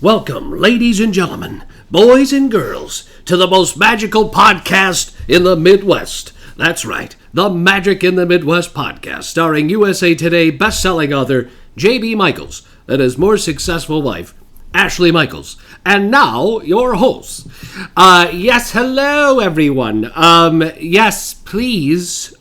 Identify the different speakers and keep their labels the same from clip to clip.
Speaker 1: Welcome, ladies and gentlemen, boys and girls, to the most magical podcast in the Midwest. That's right, the Magic in the Midwest podcast, starring USA Today best-selling author J.B. Michaels and his more successful wife, Ashley Michaels. And now, your hosts. Yes, hello, everyone. Yes, please,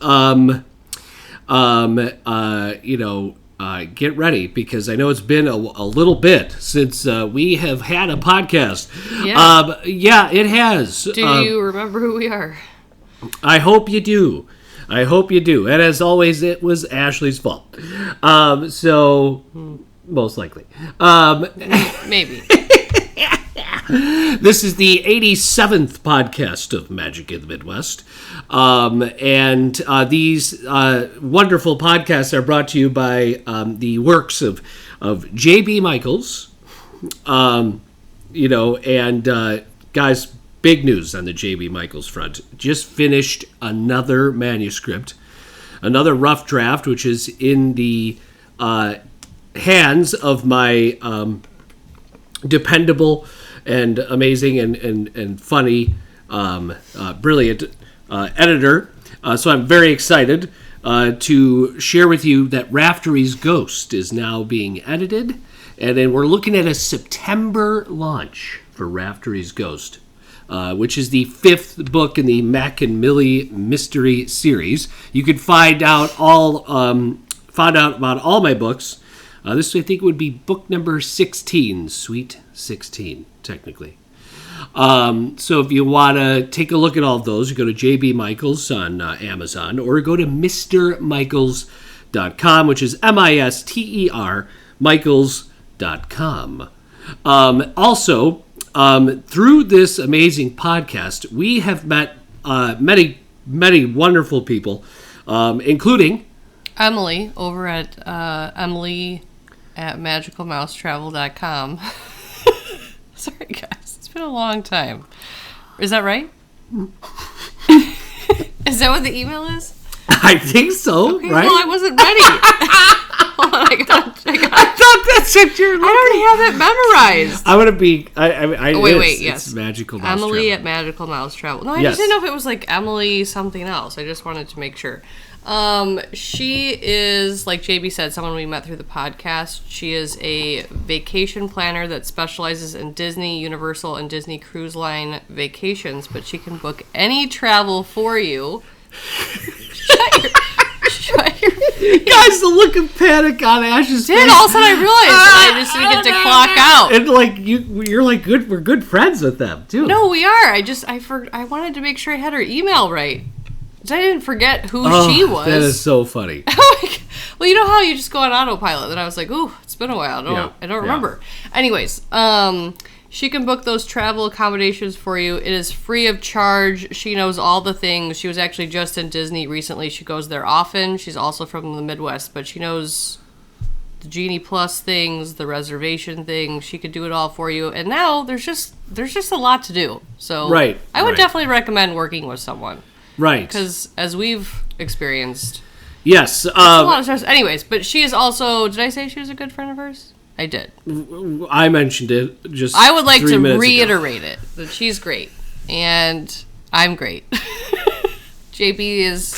Speaker 1: get ready, because I know it's been a little bit since we have had a podcast.
Speaker 2: Yeah.
Speaker 1: It has.
Speaker 2: Do you remember who we are?
Speaker 1: I hope you do. And as always, it was Ashley's fault. Most likely.
Speaker 2: Maybe.
Speaker 1: This is the 87th podcast of Magic in the Midwest. These wonderful podcasts are brought to you by the works of J.B. Michaels. Guys, big news on the J.B. Michaels front. Just finished another manuscript, another rough draft, which is in the hands of my dependable and amazing and funny, brilliant editor. So I'm very excited to share with you that Raftery's Ghost is now being edited. And then we're looking at a September launch for Raftery's Ghost, which is the 5th book in the Mac and Millie mystery series. You can find out about all my books. This, I think, would be book number 16, Sweet 16, technically. So if you want to take a look at all of those, you go to J.B. Michaels on Amazon, or go to MrMichaels.com, which is MISTER, Michaels.com. Also, through this amazing podcast, we have met many, many wonderful people, including
Speaker 2: Emily over at Emily at magicalmousetravel.com. Sorry, guys. It's been a long time. Is that right? Is that what the email is?
Speaker 1: I think so,
Speaker 2: okay,
Speaker 1: right?
Speaker 2: Well, I wasn't ready. Hold on, I
Speaker 1: thought that's what you're looking.
Speaker 2: I already have it memorized.
Speaker 1: I want to be...
Speaker 2: Yes.
Speaker 1: It's Magical Mouse
Speaker 2: Emily
Speaker 1: Travel.
Speaker 2: at Magical Mouse Travel. No, I just didn't know if it was like Emily something else. I just wanted to make sure. She is, like JB said, someone we met through the podcast. She is a vacation planner that specializes in Disney, Universal, and Disney Cruise Line vacations, but she can book any travel for you. Shut your
Speaker 1: Guys, the look of panic on Ash's face.
Speaker 2: All of a sudden I realized I just didn't get to clock out.
Speaker 1: And you're like good. We're good friends with them too.
Speaker 2: No, we are. I wanted to make sure I had her email right. I didn't forget who she was.
Speaker 1: That is so funny.
Speaker 2: Well, you know how you just go on autopilot, and I was like, "Ooh, it's been a while. I don't remember." Anyways, she can book those travel accommodations for you. It is free of charge. She knows all the things. She was actually just in Disney recently. She goes there often. She's also from the Midwest, but she knows the Genie Plus things, the reservation thing. She could do it all for you. And now there's just a lot to do. So I would definitely recommend working with someone.
Speaker 1: Right.
Speaker 2: Because as we've experienced,
Speaker 1: yes,
Speaker 2: it's a lot of stress. Anyways, but she is also. Did I say she was a good friend of hers? I did.
Speaker 1: I mentioned it just.
Speaker 2: I would like to
Speaker 1: reiterate
Speaker 2: it that she's great and I'm great. JB is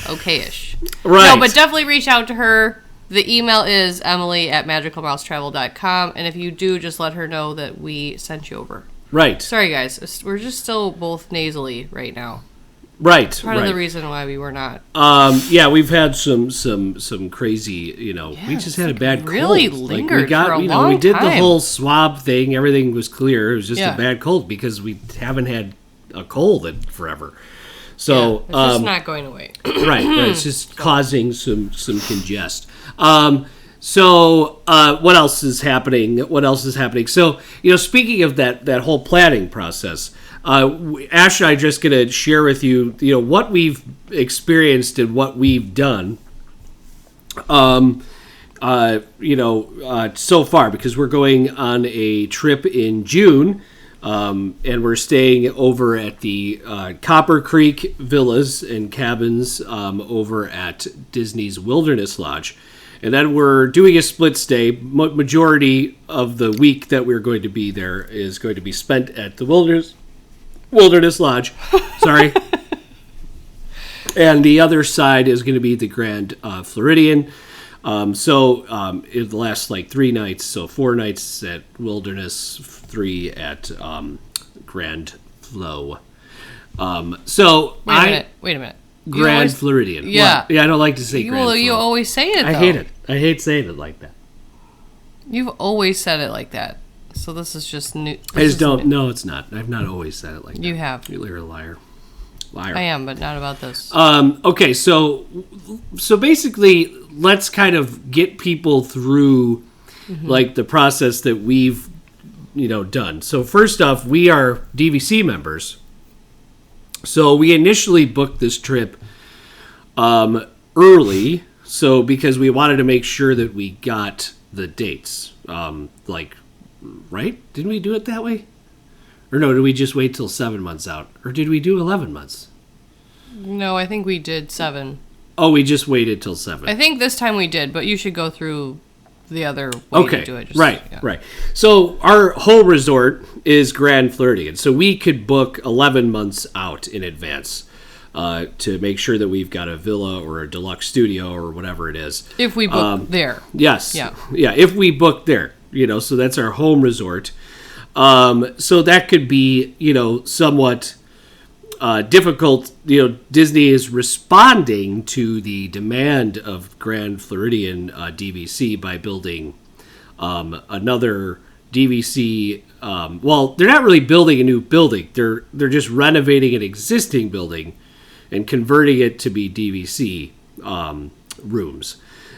Speaker 2: okay-ish.
Speaker 1: Right.
Speaker 2: No, but definitely reach out to her. The email is Emily at magicalmousetravel.com, and if you do, just let her know that we sent you over.
Speaker 1: Right.
Speaker 2: Sorry, guys. We're just still both nasally right now.
Speaker 1: Right.
Speaker 2: Part of the reason why we were not.
Speaker 1: We've had some crazy, we just had a bad cold.
Speaker 2: Really lingered for a long time.
Speaker 1: We did the whole swab thing. Everything was clear. It was just a bad cold because we haven't had a cold in forever. So
Speaker 2: it's just not going away.
Speaker 1: Right. It's just causing some congest. So what else is happening? So, speaking of that whole planning process, Ash and I are just going to share with you, what we've experienced and what we've done, so far, because we're going on a trip in June, and we're staying over at the Copper Creek Villas and Cabins over at Disney's Wilderness Lodge. And then we're doing a split stay. Majority of the week that we're going to be there is going to be spent at the Wilderness Lodge. Sorry. And the other side is going to be the Grand Floridian. It lasts like 3 nights. So 4 nights at Wilderness, 3 at Grand Flow.
Speaker 2: Wait a minute.
Speaker 1: Grand Floridian.
Speaker 2: Yeah.
Speaker 1: What? Yeah, I don't like to say Grand Flow.
Speaker 2: You always say it, though.
Speaker 1: I hate it. I hate saying it like that.
Speaker 2: You've always said it like that. So this is just new.
Speaker 1: I just don't. No, it's not. I've not always said it like that.
Speaker 2: You have.
Speaker 1: You're a liar. Liar.
Speaker 2: I am, but not about this.
Speaker 1: Okay, so basically, let's kind of get people through like the process that we've done. So first off, we are DVC members. So we initially booked this trip early, so because we wanted to make sure that we got the dates. Right? Didn't we do it that way? Or no, did we just wait till 7 months out? Or did we do 11 months?
Speaker 2: No, I think we did 7.
Speaker 1: Oh, we just waited till 7.
Speaker 2: I think this time we did, but you should go through the other way to do it.
Speaker 1: Right. So our whole resort is Grand Floridian. So we could book 11 months out in advance to make sure that we've got a villa or a deluxe studio or whatever it is.
Speaker 2: If we book there.
Speaker 1: Yes.
Speaker 2: Yeah,
Speaker 1: if we book there. So that's our home resort. So that could be, somewhat difficult. Disney is responding to the demand of Grand Floridian DVC by building another DVC. They're not really building a new building. They're just renovating an existing building and converting it to be DVC rooms.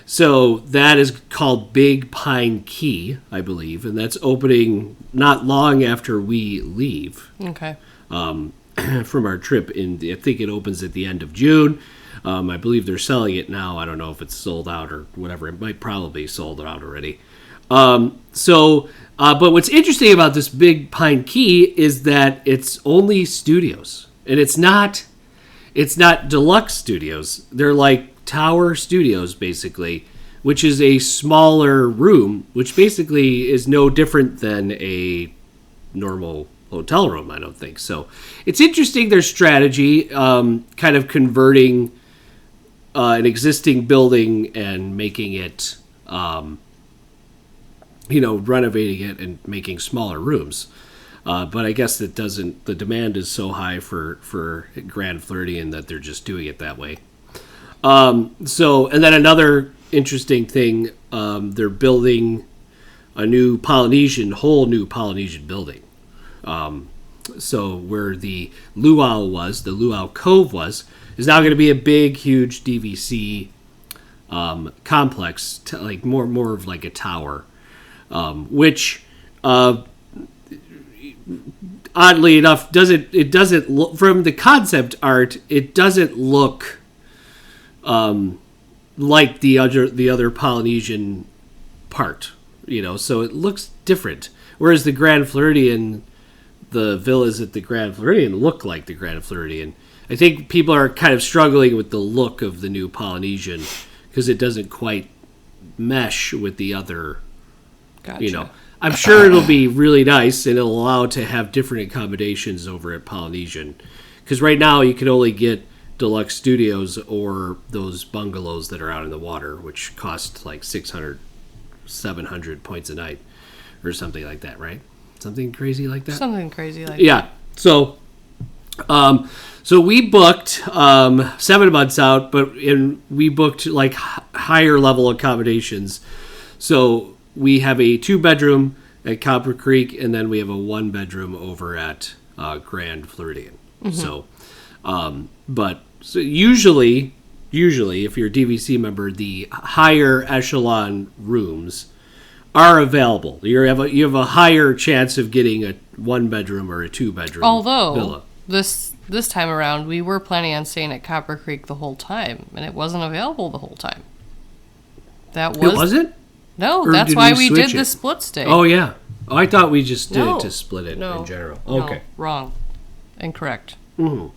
Speaker 1: So that is called Big Pine Key, I believe, and that's opening not long after we leave.
Speaker 2: Okay.
Speaker 1: From our trip I think it opens at the end of June. I believe they're selling it now. I don't know if it's sold out or whatever. It might probably be sold out already. But what's interesting about this Big Pine Key is that it's only studios, and it's not deluxe studios. They're like tower studios, basically, which is a smaller room, which basically is no different than a normal hotel room, I don't think. So it's interesting, their strategy, kind of converting an existing building and making it, renovating it and making smaller rooms. But I guess the demand is so high for Grand Floridian that they're just doing it that way. And then another interesting thing, they're building a whole new Polynesian building. So where the Luau Cove was, is now going to be a big, huge DVC complex, like more of like a tower, which oddly enough doesn't look, from the concept art, it doesn't look like the other Polynesian part, so it looks different. Whereas the Grand Floridian, the villas at the Grand Floridian look like the Grand Floridian. I think people are kind of struggling with the look of the new Polynesian because it doesn't quite mesh with the other.
Speaker 2: Gotcha.
Speaker 1: I'm sure it'll be really nice and it'll allow to have different accommodations over at Polynesian. Because right now you can only get deluxe studios or those bungalows that are out in the water, which cost like 600, 700 points a night or something like that, right? Something crazy like that?
Speaker 2: Something crazy like that.
Speaker 1: Yeah. So we booked 7 months out, and we booked like higher level accommodations. So we have a 2-bedroom at Copper Creek, and then we have a 1-bedroom over at Grand Floridian. Mm-hmm. So usually if you're a DVC member, the higher echelon rooms are available. You have a higher chance of getting a 1-bedroom or a 2-bedroom villa.
Speaker 2: This time around, we were planning on staying at Copper Creek the whole time, and it wasn't available the whole time.
Speaker 1: It wasn't?
Speaker 2: No,
Speaker 1: or
Speaker 2: that's why we did the split stay.
Speaker 1: Oh, yeah. Oh, I thought we just did it to split it in general.
Speaker 2: No,
Speaker 1: okay.
Speaker 2: Wrong. Incorrect.
Speaker 1: Mm-hmm.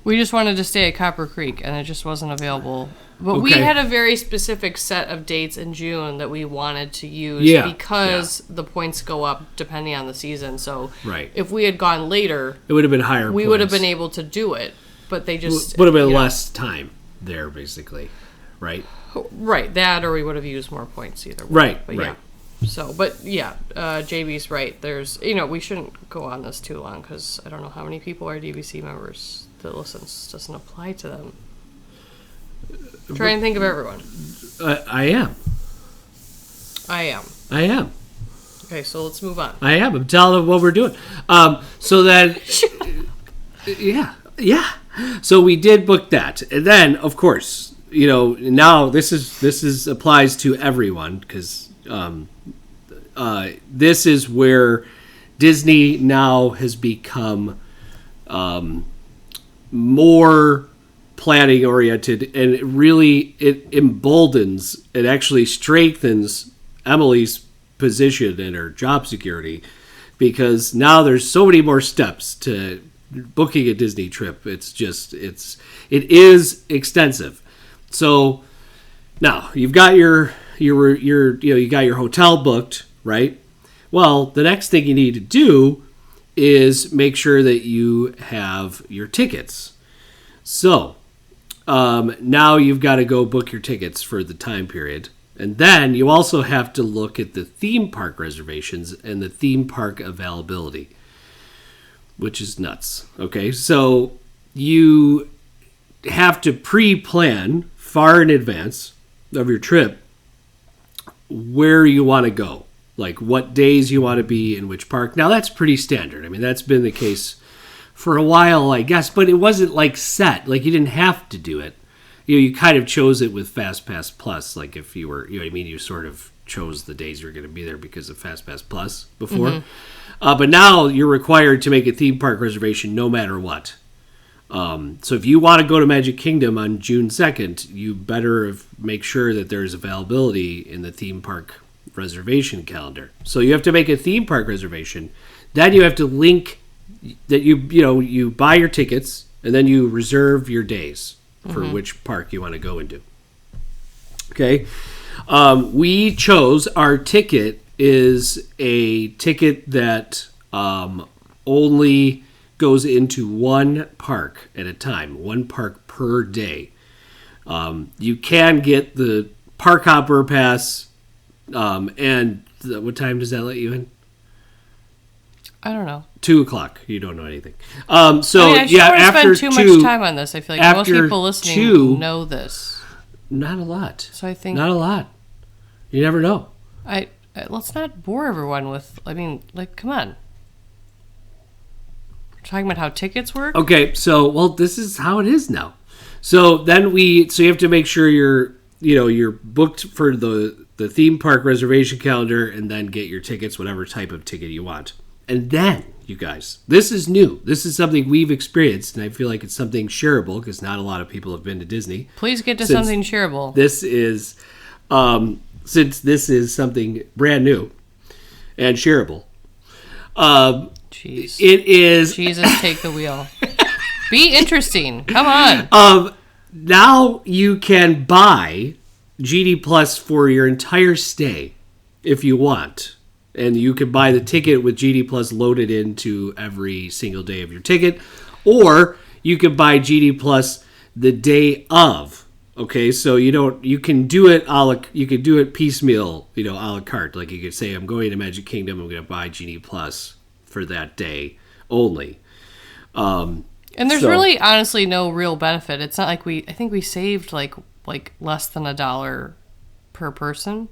Speaker 2: We just wanted to stay at Copper Creek, and it just wasn't available. But we
Speaker 1: Okay.
Speaker 2: had a very specific set of dates in June that we wanted to use because the points go up depending on the season. So
Speaker 1: Right.
Speaker 2: if we had gone later,
Speaker 1: It would have been higher.
Speaker 2: we would have been able to do it. But they just...
Speaker 1: Would have been
Speaker 2: you know,
Speaker 1: less time there, basically. Right?
Speaker 2: Right, that or we would have used more points either way.
Speaker 1: Right,
Speaker 2: But
Speaker 1: right.
Speaker 2: Yeah. So, but yeah, JB's right. There's, we shouldn't go on this too long because I don't know how many people are DVC members that listens doesn't apply to them. Try and think of everyone.
Speaker 1: I am.
Speaker 2: I am.
Speaker 1: I am.
Speaker 2: Okay, so let's move on.
Speaker 1: I am. I'm telling them what we're doing. So then, yeah. So we did book that, and then of course, now this is applies to everyone because this is where Disney now has become more planning oriented, and it emboldens, it actually strengthens Emily's position and her job security, because now there's so many more steps to booking a Disney trip. It is extensive. So now you've got you got your hotel booked, right? Well, the next thing you need to do is make sure that you have your tickets. So now you've got to go book your tickets for the time period. And then you also have to look at the theme park reservations and the theme park availability, which is nuts. Okay, so you have to pre-plan far in advance of your trip where you want to go, like what days you want to be in which park. Now, that's pretty standard. I mean, that's been the case for a while, I guess, but it wasn't like set. Like, you didn't have to do it. You kind of chose it with FastPass Plus. Like, if you were, you sort of chose the days you were going to be there because of FastPass Plus before. Mm-hmm. But now you're required to make a theme park reservation no matter what. So if you want to go to Magic Kingdom on June 2nd, you better make sure that there's availability in the theme park reservation calendar. So you have to make a theme park reservation. Then you have to link that you buy your tickets, and then you reserve your days for which park you want to go into. Okay. We chose, our ticket is a ticket that only goes into one park at a time, one park per day. You can get the Park Hopper Pass, and what time does that let you in?
Speaker 2: I don't know.
Speaker 1: 2:00. You don't know anything. So
Speaker 2: I don't
Speaker 1: after
Speaker 2: spend too much time on this. I feel like most people listening know this.
Speaker 1: Not a lot.
Speaker 2: So I think
Speaker 1: not a lot. You never know.
Speaker 2: Let's not bore everyone with. I mean, like, come on. We're talking about how tickets work.
Speaker 1: Okay, so this is how it is now. So then you have to make sure you're booked for the theme park reservation calendar, and then get your tickets, whatever type of ticket you want. And then, you guys, this is new. This is something we've experienced, and I feel like it's something shareable because not a lot of people have been to Disney.
Speaker 2: Please get to something shareable.
Speaker 1: This is, since this is something brand new and shareable.
Speaker 2: Jeez.
Speaker 1: It is.
Speaker 2: Jesus, take the wheel. Be interesting. Come on.
Speaker 1: Now you can buy GD Plus for your entire stay if you want. And you can buy the ticket with GD Plus loaded into every single day of your ticket. Or you can buy GD Plus the day of. Okay, so you can do it piecemeal, a la carte. Like, you could say, I'm going to Magic Kingdom, I'm going to buy GD Plus for that day only.
Speaker 2: And there's really honestly no real benefit. It's not like I think we saved like less than $1 per person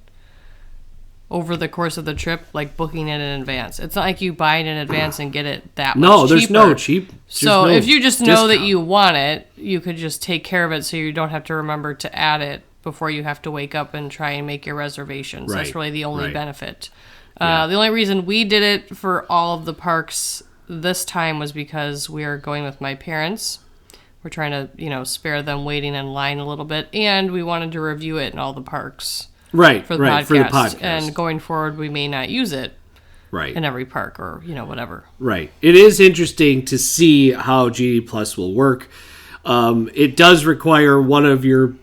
Speaker 2: over the course of the trip, like booking it in advance. It's not like you buy it in advance and get it that much cheaper.
Speaker 1: No, there's no cheap.
Speaker 2: So if you just know that you want it, you could just take care of it so you don't have to remember to add it before you have to wake up and try and make your reservations.
Speaker 1: Right.
Speaker 2: That's really the only benefit.
Speaker 1: Yeah.
Speaker 2: The only reason we did it for all of the parks this time was because we are going with my parents. We're trying to, spare them waiting in line a little bit, and we wanted to review it in all the parks.
Speaker 1: Right,
Speaker 2: for the podcast. And going forward, we may not use it in every park or, whatever.
Speaker 1: Right. It is interesting to see how GD Plus will work. It does require one of your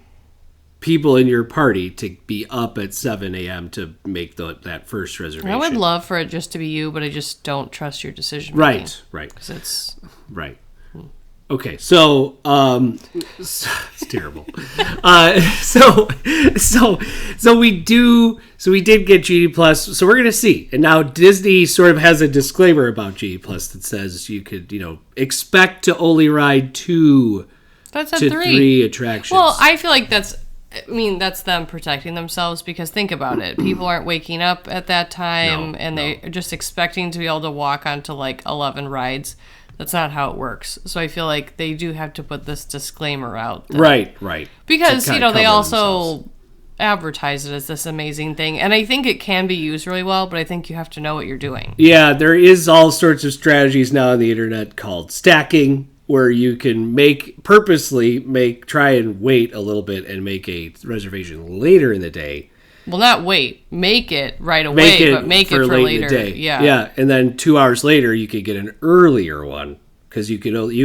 Speaker 1: people in your party to be up at 7 a.m. to make that first reservation.
Speaker 2: I would love for it just to be you, but I just don't trust your decision making.
Speaker 1: Right.
Speaker 2: Because it's...
Speaker 1: Right. Okay, so it's terrible. So we did get GD Plus. So we're gonna see. And now Disney sort of has a disclaimer about GD Plus that says you could, expect to only ride 2
Speaker 2: That's
Speaker 1: to 3 attractions.
Speaker 2: Well, I feel like that's them protecting themselves, because think about it. People aren't waking up at that time, they're just expecting to be able to walk onto like 11 rides. That's not how it works. So I feel like they do have to put this disclaimer out.
Speaker 1: Right.
Speaker 2: Because, they also advertise it as this amazing thing. And I think it can be used really well, but I think you have to know what you're doing.
Speaker 1: Yeah, there is all sorts of strategies now on the internet called stacking, where you can try and wait a little bit and make a reservation later in the day.
Speaker 2: Well, not wait. Make it right away, but make it for
Speaker 1: late
Speaker 2: later.
Speaker 1: in the day.
Speaker 2: Yeah.
Speaker 1: And then 2 hours later, you could get an earlier one, because you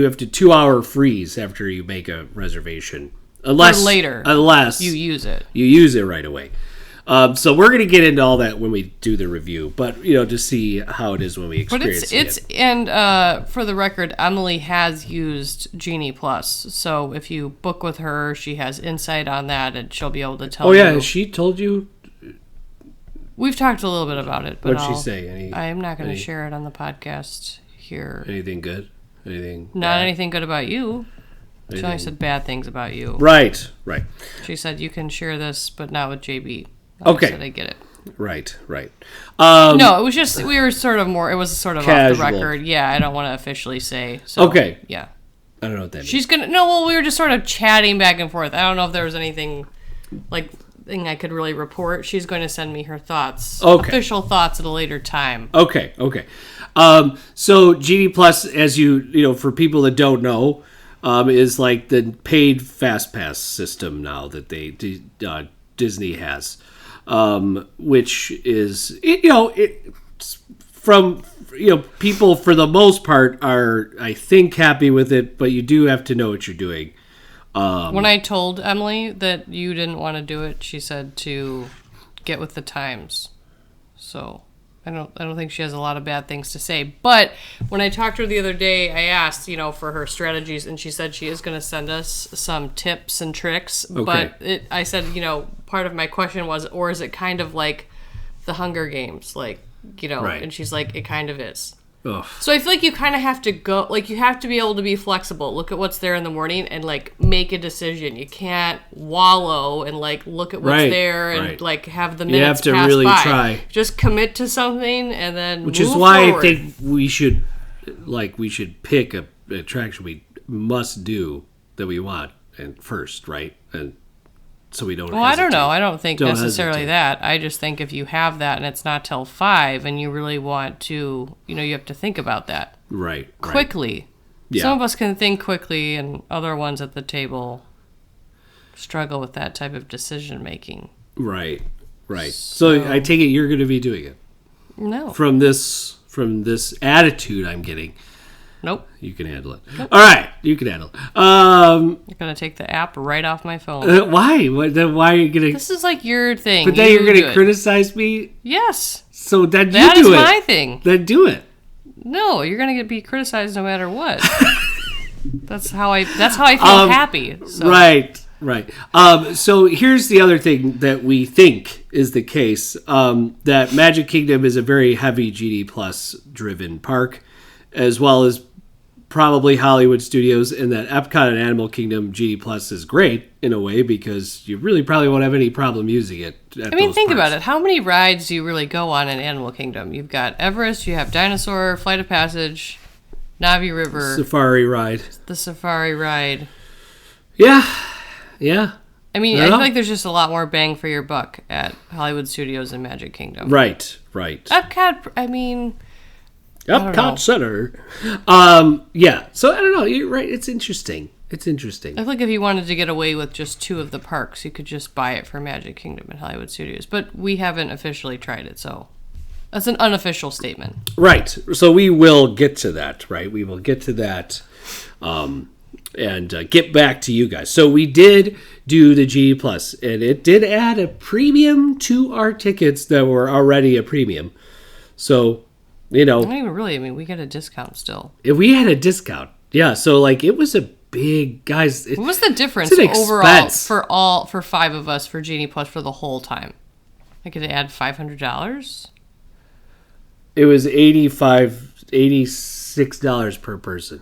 Speaker 1: have to 2-hour freeze after you make a reservation. Unless
Speaker 2: you use it.
Speaker 1: You use it right away. So we're going to get into all that when we do the review, but to see how it is when we experience it.
Speaker 2: And for the record, Emily has used Genie Plus, so if you book with her, she has insight on that, and she'll be able to tell you.
Speaker 1: Oh yeah, has she told you?
Speaker 2: We've talked a little bit about it, but
Speaker 1: what'd she say?
Speaker 2: I'm not going to share it on the podcast here.
Speaker 1: Anything good?
Speaker 2: Not anything good about you. She only said bad things about you.
Speaker 1: Right.
Speaker 2: She said you can share this, but not with JB.
Speaker 1: Okay.
Speaker 2: I said I get it.
Speaker 1: Right.
Speaker 2: No, it was just, it was sort of
Speaker 1: casual.
Speaker 2: off the record. Yeah, I don't want to officially say. So,
Speaker 1: okay.
Speaker 2: Yeah.
Speaker 1: I don't know what that means.
Speaker 2: We were just sort of chatting back and forth. I don't know if there was anything I could really report. She's going to send me her thoughts.
Speaker 1: Okay.
Speaker 2: Official thoughts at a later time.
Speaker 1: Okay. So GD Plus, as for people that don't know, is like the paid Fast Pass system now that Disney has, which is from people for the most part are, I think, happy with it, but you do have to know what you're doing.
Speaker 2: When I told Emily that you didn't want to do it, she said to get with the times. So I don't think she has a lot of bad things to say. But when I talked to her the other day, I asked, for her strategies, and she said she is going to send us some tips and tricks.
Speaker 1: Okay.
Speaker 2: But I said, part of my question was, or is it kind of like the Hunger Games? Right. And she's like, it kind of is.
Speaker 1: Ugh.
Speaker 2: So I feel like you kind of have to go, you have to be able to be flexible. Look at what's there in the morning and make a decision. You can't wallow and look at what's there and have the minutes
Speaker 1: you have to
Speaker 2: pass
Speaker 1: really
Speaker 2: by.
Speaker 1: Try.
Speaker 2: Just commit to something and then
Speaker 1: which
Speaker 2: move
Speaker 1: is why
Speaker 2: forward.
Speaker 1: I think we should pick a attraction we must do that we want first, right? And so we don't.
Speaker 2: Well, I don't know. I don't think necessarily
Speaker 1: hesitate.
Speaker 2: that. I just think if you have that and it's not till 5 and you really want to, you have to think about that.
Speaker 1: Right.
Speaker 2: Quickly.
Speaker 1: Yeah.
Speaker 2: Some of us can think quickly and other ones at the table struggle with that type of decision making.
Speaker 1: Right. So I take it you're going to be doing it.
Speaker 2: No.
Speaker 1: From this attitude I'm getting.
Speaker 2: Nope.
Speaker 1: You can handle it. Nope. All right, you can handle it.
Speaker 2: You're gonna take the app right off my phone.
Speaker 1: Why? Why are you gonna?
Speaker 2: This is your thing.
Speaker 1: But then you're gonna criticize me.
Speaker 2: Yes.
Speaker 1: So then
Speaker 2: that
Speaker 1: you do it.
Speaker 2: That is my thing.
Speaker 1: Then do it.
Speaker 2: No, you're gonna be criticized no matter what. That's how I feel happy. So.
Speaker 1: Right. So here's the other thing that we think is the case. That Magic Kingdom is a very heavy GD Plus driven park, as well as probably Hollywood Studios, and that Epcot and Animal Kingdom GD Plus is great in a way because you really probably won't have any problem using it.
Speaker 2: Think about it. How many rides do you really go on in Animal Kingdom? You've got Everest, you have Dinosaur, Flight of Passage, Navi River,
Speaker 1: Safari Ride.
Speaker 2: The Safari Ride.
Speaker 1: Yeah.
Speaker 2: I feel like there's just a lot more bang for your buck at Hollywood Studios and Magic Kingdom.
Speaker 1: Right.
Speaker 2: Epcot,
Speaker 1: Epcot Center. Yeah. So I don't know. You're right. It's interesting. I
Speaker 2: feel like if you wanted to get away with just 2 of the parks, you could just buy it for Magic Kingdom and Hollywood Studios. But we haven't officially tried it, so that's an unofficial statement.
Speaker 1: Right. So we will get to that, right? We will get to that and get back to you guys. So we did do the Genie Plus, and it did add a premium to our tickets that were already a premium. So,
Speaker 2: Not even really. I mean, we get a discount still.
Speaker 1: if we had a discount, yeah. So like it was a big, guys.
Speaker 2: What was the difference
Speaker 1: it's an
Speaker 2: overall for 5 of us for Genie Plus for the whole time? I could add $500.
Speaker 1: It was $86 per person.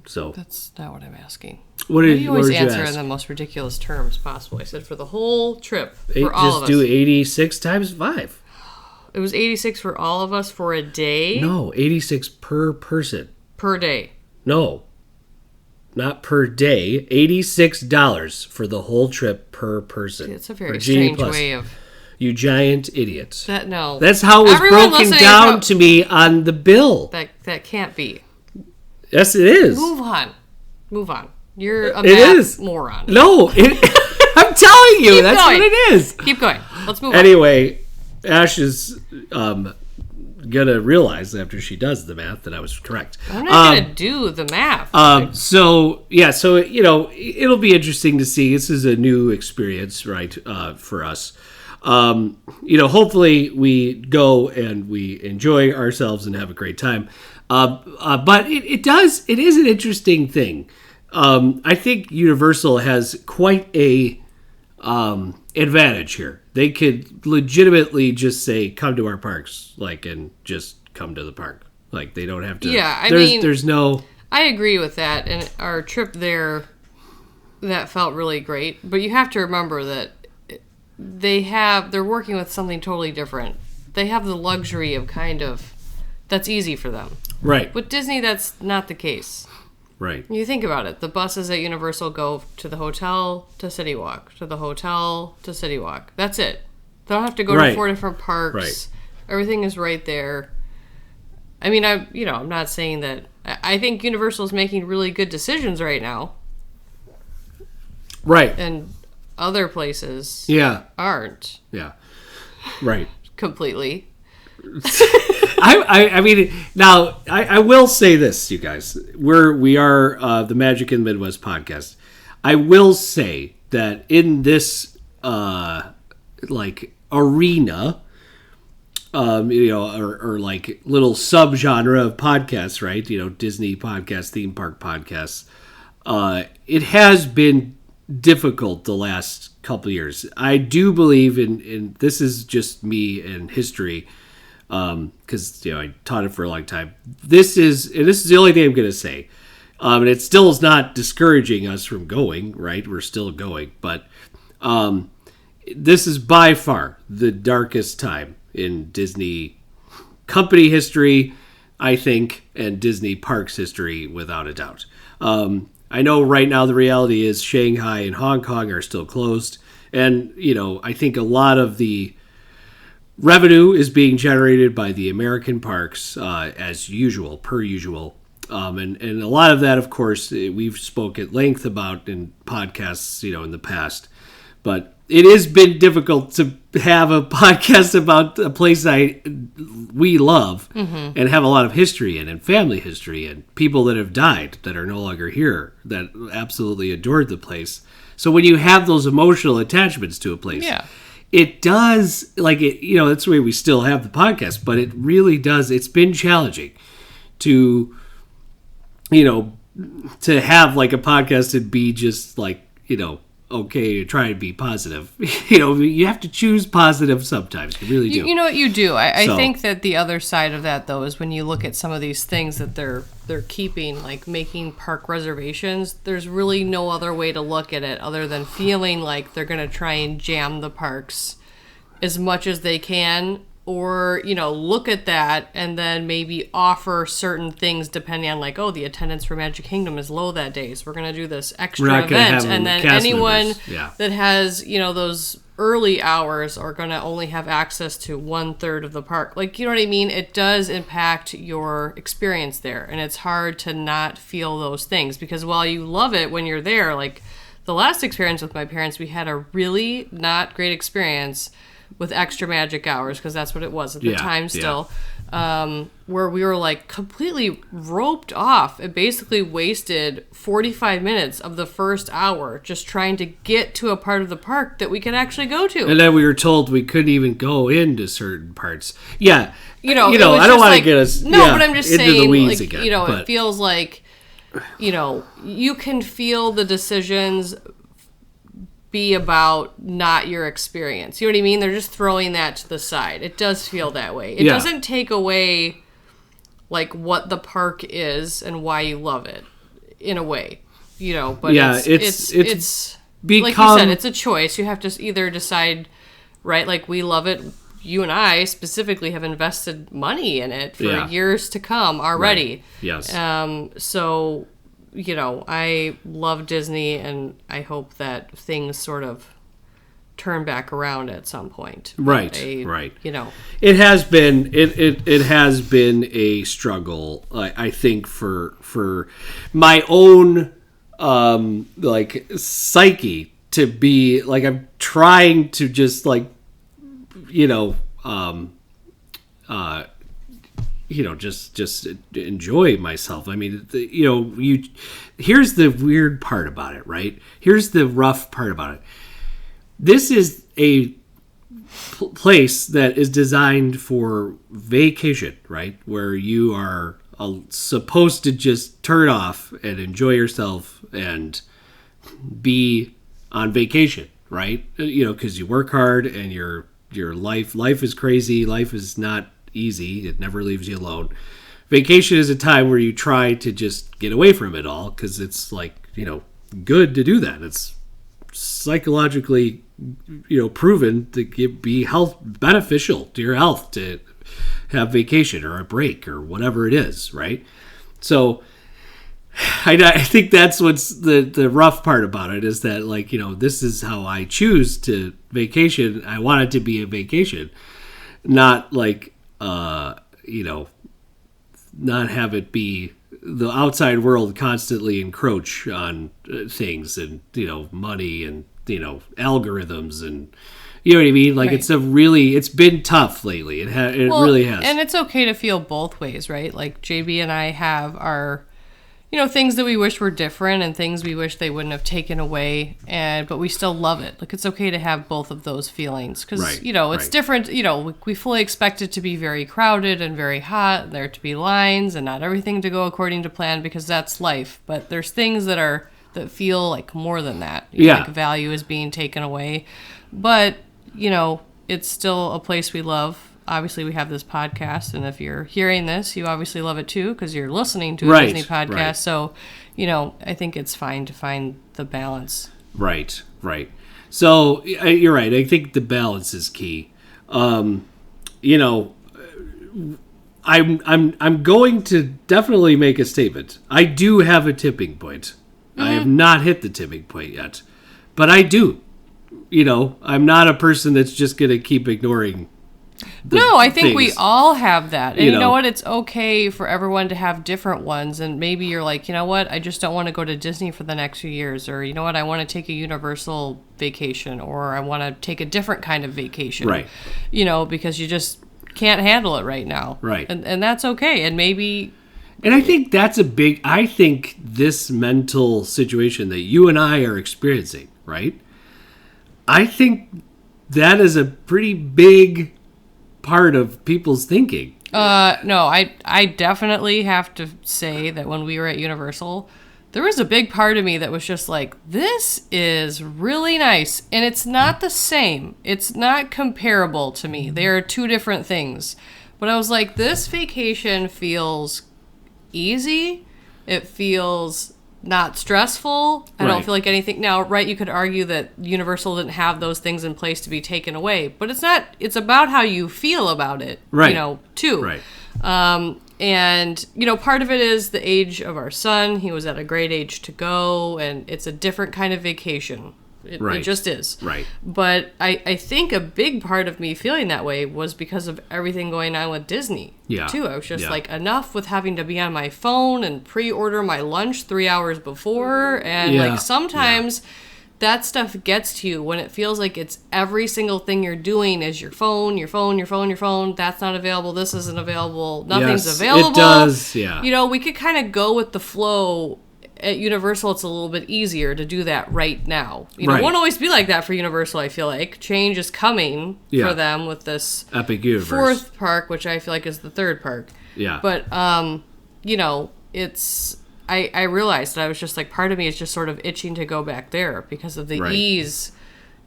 Speaker 1: So
Speaker 2: That's not what I'm asking.
Speaker 1: what did
Speaker 2: You always
Speaker 1: what did
Speaker 2: answer
Speaker 1: you
Speaker 2: in
Speaker 1: ask?
Speaker 2: the most ridiculous terms possible. I said for the whole trip for all of
Speaker 1: Just
Speaker 2: us.
Speaker 1: do 86 times 5.
Speaker 2: It was 86 for all of us for a day.
Speaker 1: No, 86 per person.
Speaker 2: Per day.
Speaker 1: No, not per day. $86 for the whole trip per person.
Speaker 2: It's a
Speaker 1: For
Speaker 2: very
Speaker 1: Genie
Speaker 2: strange
Speaker 1: Plus.
Speaker 2: way of
Speaker 1: You giant idiots.
Speaker 2: that. No,
Speaker 1: That's how it was
Speaker 2: Everyone
Speaker 1: broken
Speaker 2: listening
Speaker 1: down
Speaker 2: is
Speaker 1: to me on the bill.
Speaker 2: that can't be.
Speaker 1: Yes, it is.
Speaker 2: Move on. You're a
Speaker 1: It
Speaker 2: math
Speaker 1: is.
Speaker 2: moron.
Speaker 1: No, I'm telling you,
Speaker 2: Keep
Speaker 1: that's
Speaker 2: going.
Speaker 1: what it is.
Speaker 2: Keep going. Let's move on.
Speaker 1: Anyway, Ash is gonna realize after she does the math that I was correct.
Speaker 2: I'm not gonna do the math.
Speaker 1: So it'll be interesting to see. This is a new experience, right, for us. Hopefully we go and we enjoy ourselves and have a great time. But it is an interesting thing. I think Universal has quite a advantage here. They could legitimately just say, "Come to our parks," and just come to the park. Like they don't have to.
Speaker 2: Yeah,
Speaker 1: there's no.
Speaker 2: I agree with that, and our trip there, that felt really great. But you have to remember that they're working with something totally different. They have the luxury of that's easy for them.
Speaker 1: Right.
Speaker 2: With Disney, that's not the case.
Speaker 1: Right.
Speaker 2: You think about it. The buses at Universal go to the hotel to City Walk, to the hotel to City Walk. That's it. They don't have to go to 4 different parks.
Speaker 1: Right.
Speaker 2: Everything is right there. I mean, I'm not saying that. I think Universal is making really good decisions right now,
Speaker 1: Right.
Speaker 2: and other places
Speaker 1: Yeah.
Speaker 2: aren't
Speaker 1: Yeah. Right.
Speaker 2: completely.
Speaker 1: I mean, now I will say this, you guys. We are the Magic in the Midwest podcast. I will say that in this arena, or like little subgenre of podcasts, right? Disney podcasts, theme park podcasts. It has been difficult the last couple of years. I do believe in this is just me and history. Because I taught it for a long time. This is the only thing I'm going to say, and it still is not discouraging us from going. Right, we're still going, but this is by far the darkest time in Disney company history, I think, and Disney parks history without a doubt. I know right now the reality is Shanghai and Hong Kong are still closed, and I think a lot of the revenue is being generated by the American parks, as usual, per usual. And a lot of that, of course, we've spoke at length about in podcasts, in the past. But it has been difficult to have a podcast about a place we love and have a lot of history in, and family history, and people that have died that are no longer here that absolutely adored the place. So when you have those emotional attachments to a place,
Speaker 2: Yeah.
Speaker 1: it does, that's the way we still have the podcast, but it really does. It's been challenging to have like a podcast and be just okay, try and be positive. You have to choose positive sometimes. You really do.
Speaker 2: You know what you do. I
Speaker 1: So-
Speaker 2: think that the other side of that, though, is when you look at some of these things that they're keeping, like making park reservations, there's really no other way to look at it other than feeling like they're going to try and jam the parks as much as they can, or, look at that and then maybe offer certain things depending on the attendance for Magic Kingdom is low that day, so we're going to do this
Speaker 1: We're
Speaker 2: extra
Speaker 1: not gonna
Speaker 2: event.
Speaker 1: have
Speaker 2: And then
Speaker 1: cast
Speaker 2: anyone
Speaker 1: members. Yeah.
Speaker 2: that has, those early hours are going to only have access to 1/3 of the park. You know what I mean? It does impact your experience there. And it's hard to not feel those things, because while you love it when you're there, the last experience with my parents, we had a really not great experience with extra magic hours, because that's what it was at the
Speaker 1: Yeah,
Speaker 2: time
Speaker 1: yeah.
Speaker 2: still. where we were like completely roped off and basically wasted 45 minutes of the first hour just trying to get to a part of the park that we could actually go to.
Speaker 1: And then we were told we couldn't even go into certain parts. Yeah.
Speaker 2: It was
Speaker 1: I don't
Speaker 2: just
Speaker 1: want
Speaker 2: like,
Speaker 1: to get us
Speaker 2: no, but I'm just
Speaker 1: into
Speaker 2: saying,
Speaker 1: the weeds
Speaker 2: like,
Speaker 1: again.
Speaker 2: it feels like, you can feel the decisions be about not your experience. You know what I mean? They're just throwing that to the side. It does feel that way. It doesn't take away like what the park is and why you love it in a way, but it's become, like you said, it's a choice. You have to either decide, right? Like we love it. You and I specifically have invested money in it for years to come already.
Speaker 1: Right. Yes.
Speaker 2: So, I love Disney, and I hope that things sort of turn back around at some point.
Speaker 1: Right.
Speaker 2: Right.
Speaker 1: It has been it has been a struggle. I think for my own like psyche to be like I'm trying to just like just enjoy myself. I mean, here's the weird part about it, right? Here's the rough part about it. This is a place that is designed for vacation, right? Where you are supposed to just turn off and enjoy yourself and be on vacation, right? Because you work hard and your life is crazy. Life is not easy. It never leaves you alone. Vacation is a time where you try to just get away from it all because it's like, good to do that. It's psychologically, proven to be beneficial to your health to have vacation or a break or whatever it is, right? So I think that's what's the rough part about it is that, like, this is how I choose to vacation. I want it to be a vacation, not like, not have it be the outside world constantly encroach on things and, money and, algorithms and, you know what I mean? Like, right. It's been tough lately. It really has.
Speaker 2: And it's okay to feel both ways, right? Like JB and I have our, things that we wish were different and things we wish they wouldn't have taken away, but we still love it. Like, it's okay to have both of those feelings because,
Speaker 1: right.
Speaker 2: It's different. We fully expect it to be very crowded and very hot, and there to be lines and not everything to go according to plan because that's life. But there's things that feel like more than that. Like value is being taken away. But, it's still a place we love. Obviously, we have this podcast, and if you're hearing this, you obviously love it too because you're listening to a Disney podcast. Right. So, I think it's fine to find the balance.
Speaker 1: Right. So you're right. I think the balance is key. I'm going to definitely make a statement. I do have a tipping point. Mm-hmm. I have not hit the tipping point yet, but I do. I'm not a person that's just going to keep ignoring.
Speaker 2: No, I think we all have that. And you know what? It's okay for everyone to have different ones. And maybe you're like, I just don't want to go to Disney for the next few years. Or, I want to take a Universal vacation. Or I want to take a different kind of vacation.
Speaker 1: Right.
Speaker 2: Because you just can't handle it right now.
Speaker 1: Right.
Speaker 2: And that's okay. And maybe...
Speaker 1: And I think I think this mental situation that you and I are experiencing, right? I think that is a pretty big part of people's thinking.
Speaker 2: No, I definitely have to say that when we were at Universal, there was a big part of me that was just like, this is really nice. And it's not the same. It's not comparable to me. They are two different things. But I was like, this vacation feels easy. It feels not stressful. I don't feel like anything. Now, right, you could argue that Universal didn't have those things in place to be taken away, but it's not. It's about how you feel about it, too.
Speaker 1: Right.
Speaker 2: And, part of it is the age of our son. He was at a great age to go, and it's a different kind of vacation. It just is.
Speaker 1: Right.
Speaker 2: But I think a big part of me feeling that way was because of everything going on with Disney, too. I was just like, enough with having to be on my phone and pre-order my lunch 3 hours before. And, sometimes that stuff gets to you when it feels like it's every single thing you're doing is your phone. That's not available. This isn't available. Nothing's available.
Speaker 1: It does, yeah.
Speaker 2: You know, we could kind of go with the flow. At Universal, it's a little bit easier to do that right now. You know, it won't always be like that for Universal, I feel like. Change is coming for them with this
Speaker 1: Epic Universe.
Speaker 2: fourth park, which I feel like is the third park.
Speaker 1: Yeah.
Speaker 2: But, you know, it's... I realized that I was just like, part of me is just sort of itching to go back there because of the ease.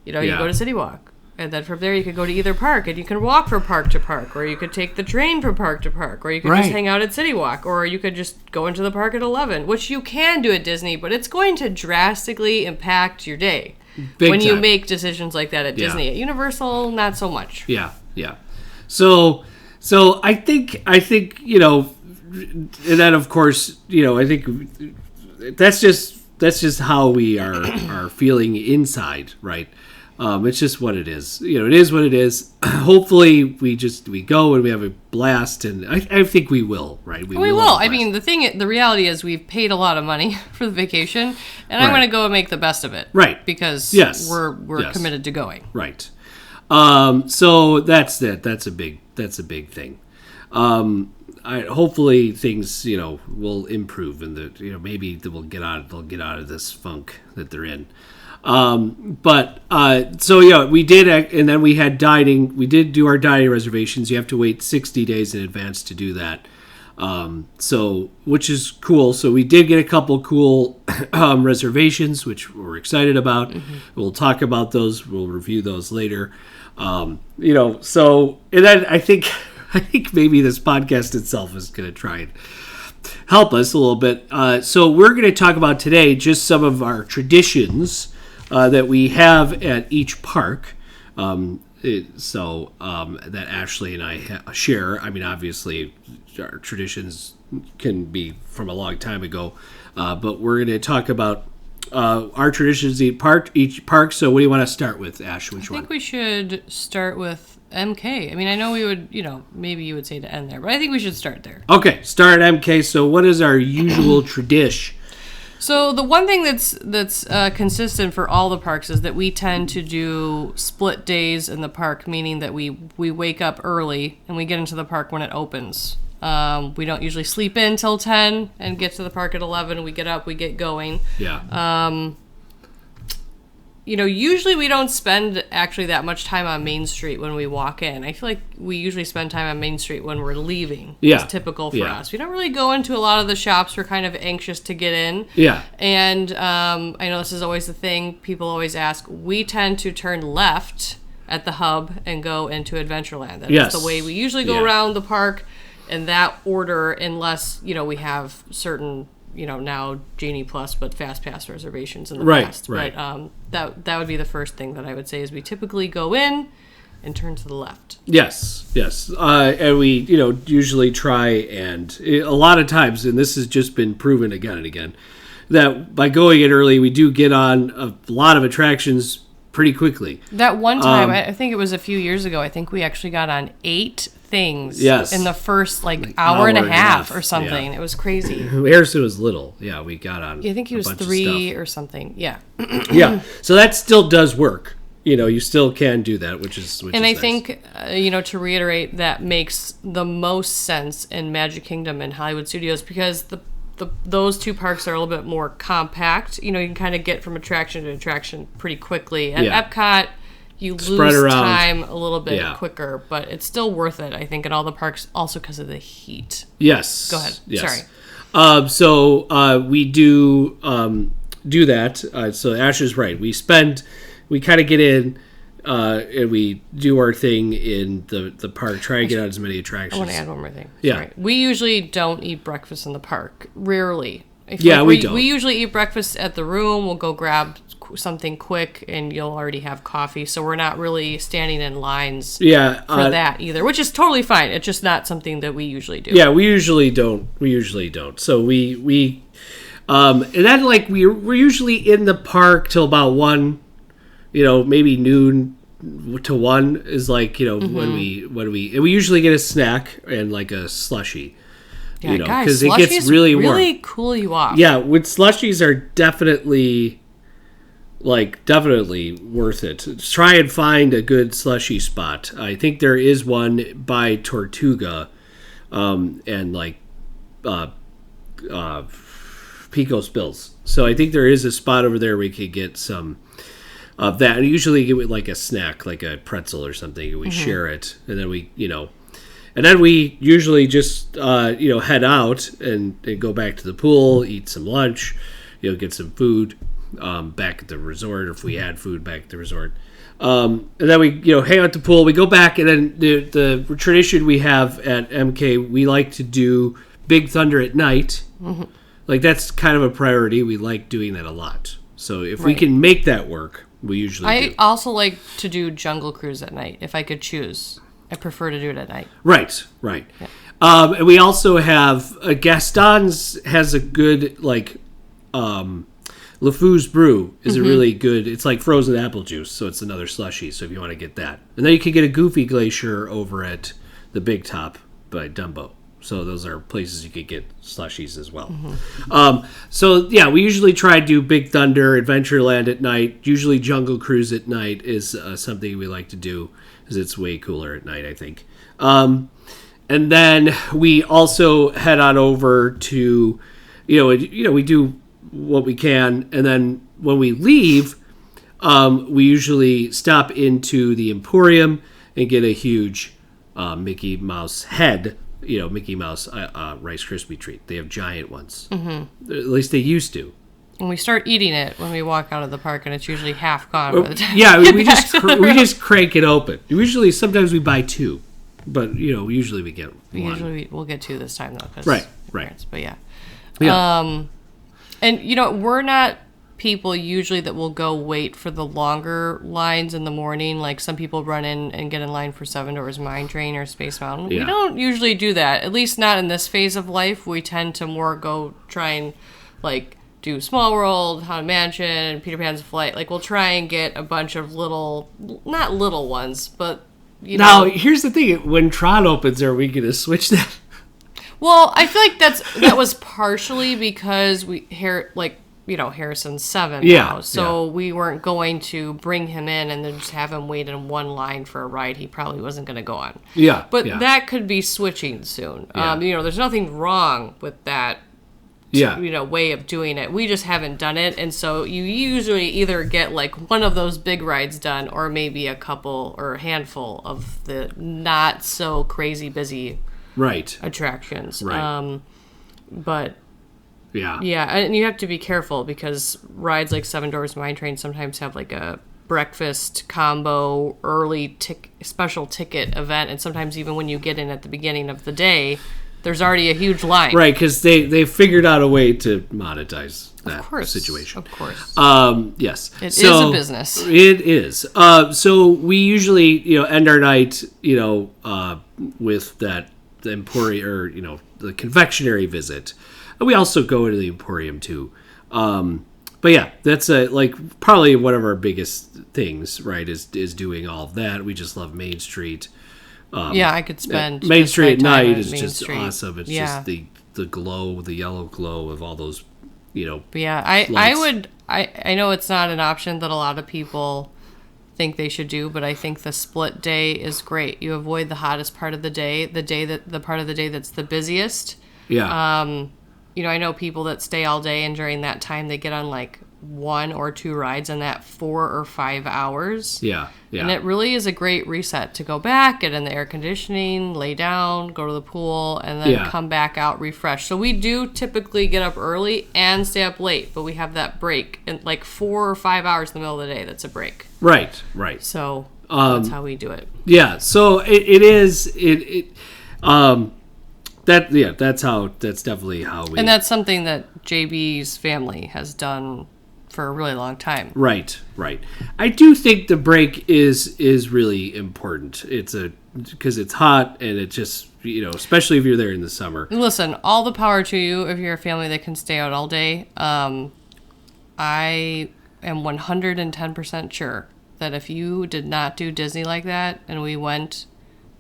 Speaker 2: You know, you go to City Walk. And then from there, you could go to either park, and you can walk from park to park, or you could take the train from park to park, or you could just hang out at City Walk, or you could just go into the park at 11, which you can do at Disney, but it's going to drastically impact your day when you make decisions like that at Disney. At Universal, not so much.
Speaker 1: Yeah. So I think you know, and then of course, you know, I think that's just how we are feeling inside, right? It's just what it is. You know, it is what it is. Hopefully, we go and we have a blast, and I think we will, right? We will.
Speaker 2: I mean, the reality is we've paid a lot of money for the vacation, and I'm going to go and make the best of it,
Speaker 1: right?
Speaker 2: Because we're committed to going,
Speaker 1: right? So that's it. That's a big thing. Hopefully things, you know, will improve, and maybe they'll get out of this funk that they're in. So yeah, we did, and then we had dining. We did do our dining reservations. You have to wait 60 days in advance to do that. So, which is cool. So we did get a couple cool reservations, which we're excited about. Mm-hmm. We'll talk about those. We'll review those later. You know, so, and then I think maybe this podcast itself is going to try and help us a little bit. So we're going to talk about today just some of our traditions that we have at each park, that Ashley and I share. I mean, obviously, our traditions can be from a long time ago, but we're going to talk about our traditions at each park. So what do you want to start with, Ash? Which one?
Speaker 2: I think we should start with MK. I mean, I know we would, you know, maybe you would say to end there, but I think we should start there.
Speaker 1: Okay, start at MK. So what is our usual tradition?
Speaker 2: So the one thing that's consistent for all the parks is that we tend to do split days in the park, meaning that we wake up early and we get into the park when it opens. We don't usually sleep in till 10 and get to the park at 11. We get up, we get going.
Speaker 1: Yeah.
Speaker 2: You know, usually we don't spend actually that much time on Main Street when we walk in. I feel like we usually spend time on Main Street when we're leaving.
Speaker 1: Yeah.
Speaker 2: It's typical for us. We don't really go into a lot of the shops. We're kind of anxious to get in.
Speaker 1: Yeah.
Speaker 2: And I know this is always the thing people always ask. We tend to turn left at the hub and go into Adventureland. That's the way we usually go around the park in that order, unless, you know, we have certain, you know, now Genie Plus, but Fast Pass reservations in the past. Right. But that would be the first thing that I would say is we typically go in and turn to the left.
Speaker 1: Yes. And we, you know, usually try, and a lot of times, and this has just been proven again and again, that by going in early, we do get on a lot of attractions pretty quickly.
Speaker 2: That one time, I think it was a few years ago, I think we actually got on 8 things in the first like hour and a half or something. Yeah. It was crazy.
Speaker 1: Harrison was little. Yeah, we got on.
Speaker 2: I think he was 3 or something. Yeah.
Speaker 1: Yeah. So that still does work. You know, you still can do that, which is
Speaker 2: and I think, you know, to reiterate, that makes the most sense in Magic Kingdom and Hollywood Studios, because those two parks are a little bit more compact. You know, you can kind of get from attraction to attraction pretty quickly. At Epcot, you lose time a little bit quicker, but it's still worth it, I think, in all the parks, also because of the heat.
Speaker 1: Yes.
Speaker 2: Go ahead.
Speaker 1: Yes. Sorry. So we do that. So Ash is right. We kind of get in, and we do our thing in the park, try and get out as many attractions.
Speaker 2: I want to add one more thing.
Speaker 1: Yeah.
Speaker 2: Sorry. We usually don't eat breakfast in the park. Rarely.
Speaker 1: We don't.
Speaker 2: We usually eat breakfast at the room. We'll go grab something quick, and you'll already have coffee. So we're not really standing in lines for that either, which is totally fine. It's just not something that we usually do.
Speaker 1: Yeah, we usually don't. So we and then like we're usually in the park till about 1, you know, maybe noon to 1 is like, you know, when we and we usually get a snack and like a slushie.
Speaker 2: Yeah,
Speaker 1: you know,
Speaker 2: because
Speaker 1: it gets really warm.
Speaker 2: Really cool you off.
Speaker 1: Yeah, with slushies are definitely like definitely worth it. Try and find a good slushy spot. I think there is one by Tortuga, and like Pico's Bills. So I think there is a spot over there where we could get some of that. And usually get with like a snack, like a pretzel or something, and we share it, and then we usually just head out and go back to the pool, eat some lunch, get some food back at the resort, or if we had food back at the resort. And then we hang out at the pool. We go back, and then the tradition we have at MK, we like to do Big Thunder at night. Mm-hmm. Like that's kind of a priority. We like doing that a lot. So if we can make that work, we usually do.
Speaker 2: I also like to do Jungle Cruise at night if I could choose. I prefer to do it at night.
Speaker 1: Right. Yeah. And we also have Gaston's has a good LeFou's Brew is a really good. It's like frozen apple juice, so it's another slushie. So if you want to get that, and then you can get a Goofy Glacier over at the Big Top by Dumbo. So those are places you could get slushies as well. So yeah, we usually try to do Big Thunder, Adventureland at night. Usually Jungle Cruise at night is something we like to do because it's way cooler at night, I think. And then we also head on over to, we do what we can, and then when we leave, we usually stop into the Emporium and get a huge Mickey Mouse head. Mickey Mouse Rice Krispie treat. They have giant ones. Mm-hmm. At least they used to.
Speaker 2: And we start eating it when we walk out of the park, and it's usually half gone by the time.
Speaker 1: Yeah, we just crank it open. Sometimes we buy two, but usually we get one.
Speaker 2: Usually we'll get two this time though.
Speaker 1: Right.
Speaker 2: But yeah. And we're not people usually that will go wait for the longer lines in the morning. Like some people run in and get in line for Seven Dwarfs Mine Train or Space Mountain. Yeah. We don't usually do that, at least not in this phase of life. We tend to more go try and do Small World, Haunted Mansion, Peter Pan's Flight. We'll try and get a bunch of not little ones, but
Speaker 1: Now, here's the thing. When Tron opens, are we going to switch that?
Speaker 2: Well, I feel like that was partially because Harrison's 7 now, so we weren't going to bring him in and then just have him wait in one line for a ride he probably wasn't going to go on.
Speaker 1: Yeah.
Speaker 2: But that could be switching soon.
Speaker 1: Yeah.
Speaker 2: There's nothing wrong with that way of doing it. We just haven't done it, and so you usually either get one of those big rides done or maybe a couple or a handful of the not so crazy busy attractions.
Speaker 1: Right.
Speaker 2: But
Speaker 1: yeah,
Speaker 2: and you have to be careful because rides like Seven Dwarfs Mine Train sometimes have a breakfast combo early special ticket event, and sometimes even when you get in at the beginning of the day, there's already a huge line.
Speaker 1: Right, because they figured out a way to monetize that situation.
Speaker 2: Of course.
Speaker 1: Yes.
Speaker 2: It is a business.
Speaker 1: It is. So we usually, end our night, with the Emporium or, the confectionery visit. And we also go into the Emporium too. But yeah, that's probably one of our biggest things, right? Is doing all of that. We just love Main Street.
Speaker 2: I could spend
Speaker 1: Main Street at night is just
Speaker 2: Street.
Speaker 1: Awesome. It's just the glow, the yellow glow of all those,
Speaker 2: But yeah, I know it's not an option that a lot of people think they should do, but I think the split day is great. You avoid the hottest part of the day, the part of the day that's the busiest.
Speaker 1: Yeah.
Speaker 2: I know people that stay all day, and during that time they get on 1 or 2 rides in that 4 or 5 hours.
Speaker 1: Yeah.
Speaker 2: And it really is a great reset to go back, get in the air conditioning, lay down, go to the pool, and then come back out refreshed. So we do typically get up early and stay up late, but we have that break in 4 or 5 hours in the middle of the day. That's a break.
Speaker 1: Right.
Speaker 2: So that's how we do it.
Speaker 1: Yeah. So that's definitely how we.
Speaker 2: And that's something that JB's family has done for a really long time.
Speaker 1: Right. I do think the break is really important. Because it's hot and it just, especially if you're there in the summer.
Speaker 2: Listen, all the power to you if you're a family that can stay out all day. I am 110% sure that if you did not do Disney like that and we went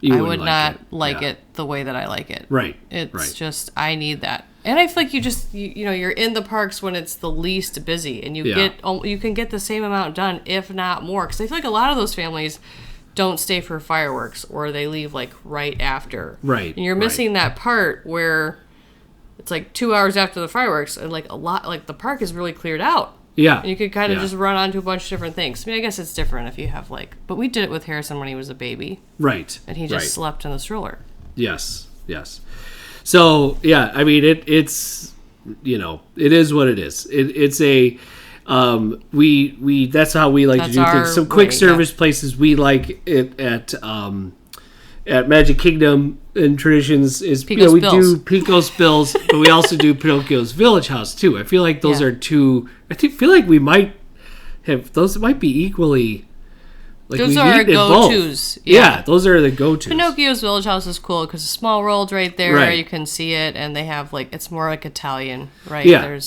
Speaker 1: You
Speaker 2: I
Speaker 1: wouldn't
Speaker 2: would
Speaker 1: like
Speaker 2: not
Speaker 1: it.
Speaker 2: like
Speaker 1: Yeah.
Speaker 2: it the way that I like it.
Speaker 1: Right.
Speaker 2: It's
Speaker 1: right.
Speaker 2: just, I need that. And I feel like you're in the parks when it's the least busy, and you can get the same amount done, if not more. Because I feel like a lot of those families don't stay for fireworks, or they leave like right after.
Speaker 1: Right.
Speaker 2: And you're missing that part where it's like 2 hours after the fireworks, and like the park is really cleared out.
Speaker 1: Yeah.
Speaker 2: And you could kind of
Speaker 1: Yeah.
Speaker 2: just run onto a bunch of different things. I mean, I guess it's different if you have but we did it with Harrison when he was a baby,
Speaker 1: Right.
Speaker 2: and he just slept in the stroller.
Speaker 1: Yes. Yes. So yeah, I mean it's it is what it is. It's a we that's how we like to do things. Some quick service places we like it at Magic Kingdom and Traditions is
Speaker 2: Pico's
Speaker 1: we
Speaker 2: Bills.
Speaker 1: do Pico's Bills, but we also do Pinocchio's Village House too. I feel like those
Speaker 2: Yeah.
Speaker 1: are two. Feel like we might have those might be equally. Like
Speaker 2: Those
Speaker 1: we've
Speaker 2: are our
Speaker 1: eaten it both.
Speaker 2: go-tos.
Speaker 1: Yeah, those are the go-tos.
Speaker 2: Pinocchio's Village House is cool because it's a small world right there.
Speaker 1: Right.
Speaker 2: You can see it, and they have it's more like Italian, right?
Speaker 1: Yeah,